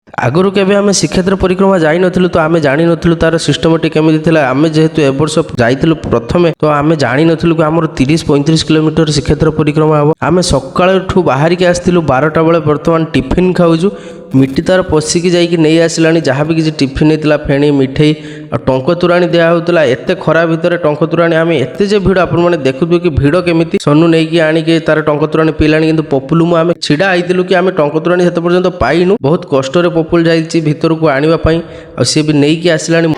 आगु केबे आम श्रीक्षेत्र परिक्रमा जाई नथिलु तो आम जानी नथिलु तार सिस्टमेटिक केमिति थिला। आम जेहेतु ए वर्ष जाइथिलु प्रथमे तो आम जानी नथिलु कि हमर 30-35 किलोमीटर श्रीक्षेत्र परिक्रमा हम। आम सकाळठू बाहर के आस्तिलु 12टा बेले वर्तमान टिफिन खाउजु। मिट्टी तार पशिकी जाइकी नहीं आसिलानी जहाँ भी किसी टिफिन होता फेणी मिठे और टंक तोराणी दिया होता। एत खरा भितर टंक तोराणी आम एत जे भिड़ आपने देखुए कि भिड़ केमी सनु नहीं आणिके तार टंक तोराणी पीलानी कि पपुलु आम छिड़ा होइतिलु कि आम टंक तोराणी से पर्यंत पाइनु। बहुत कष्ट पपुल जाइए भितर को आने और सी भी नहीं आसिलानी।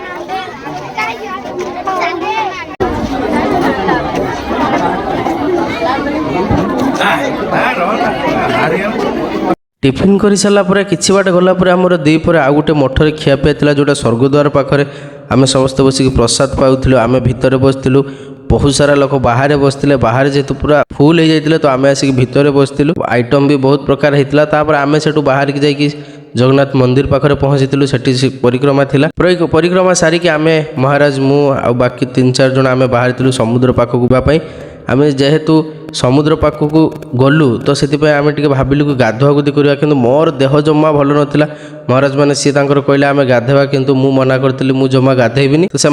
टिफिन कर सारापर कि बाट गलापर आमर दीपर आउ गोटे मठर खियापिया था जोटा स्वर्गद्वार पाखे आम समस्त बसिक प्रसाद पाऊलु। आम भितर बसलु बहुत सारा लोक बाहर बसते बाहर जेहेतु पूरा फुल हो जाते तो आम आसिक भितर बसलु। आइटम भी बहुत प्रकार होता। आम से बाहर की जाकि जगन्नाथ मंदिर पाखे पहुँची से परिक्रमा थिला। परिक्रमा सारिकी आम महाराज मु आ बाकी 3-4 जन आम बाहर समुद्र पाखक जावाई। आम जेहेतु समुद्र पाखक गलु तो से आम टे भाविलु कि गाधुआ गुधी करवा कि मोर देह जमा भल नाला। महाराज मैंने सी कहले आम गाधेवा किंतु मु मना करी मु जमा गाधेबी तो से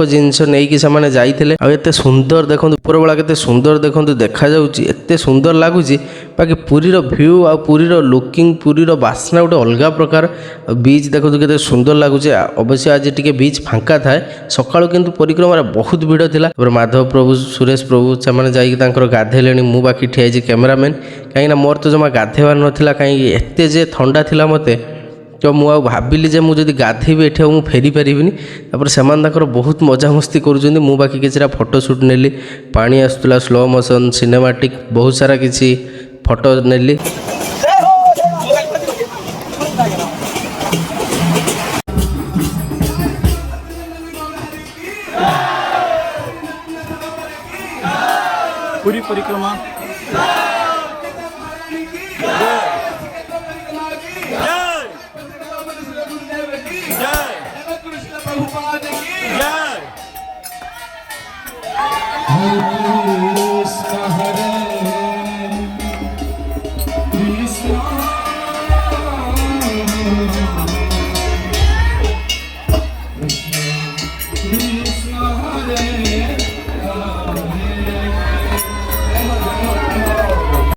जिनस नहीं से जाते। आत सुंदर देखो ऊपर बेला के सुंदर देखो देखा एत सुंदर लगुच। बाकी पुरीर भ्यू आ पुरीर लुकिंग पुरीर बास्ना गोटे अलग प्रकार। बीच देखो के सुंदर लगुच। अवश्य आज टी बीच फांका थाए सकाळु किंतु परिक्रमा बहुत भिड़ थिला। माधव प्रभु सुरेश प्रभु से जाकर गाधेले मु बाकी ठिया कैमरामैन कहीं मोर तो जमा गाधेवार नाला कहीं एत जे ठंडा थिला मते तो मुझे भाविली जे मुझे गाधेबी एठी मु फेरी पारिबिनी। से बहुत मजा मस्ती करुँच मु बाकी किसी फोटो शूट नेली। पानी आसुला स्लो मोशन सिनेमाटिक बहुत सारा किसी फोटो नेली। पूरी परिक्रमा जय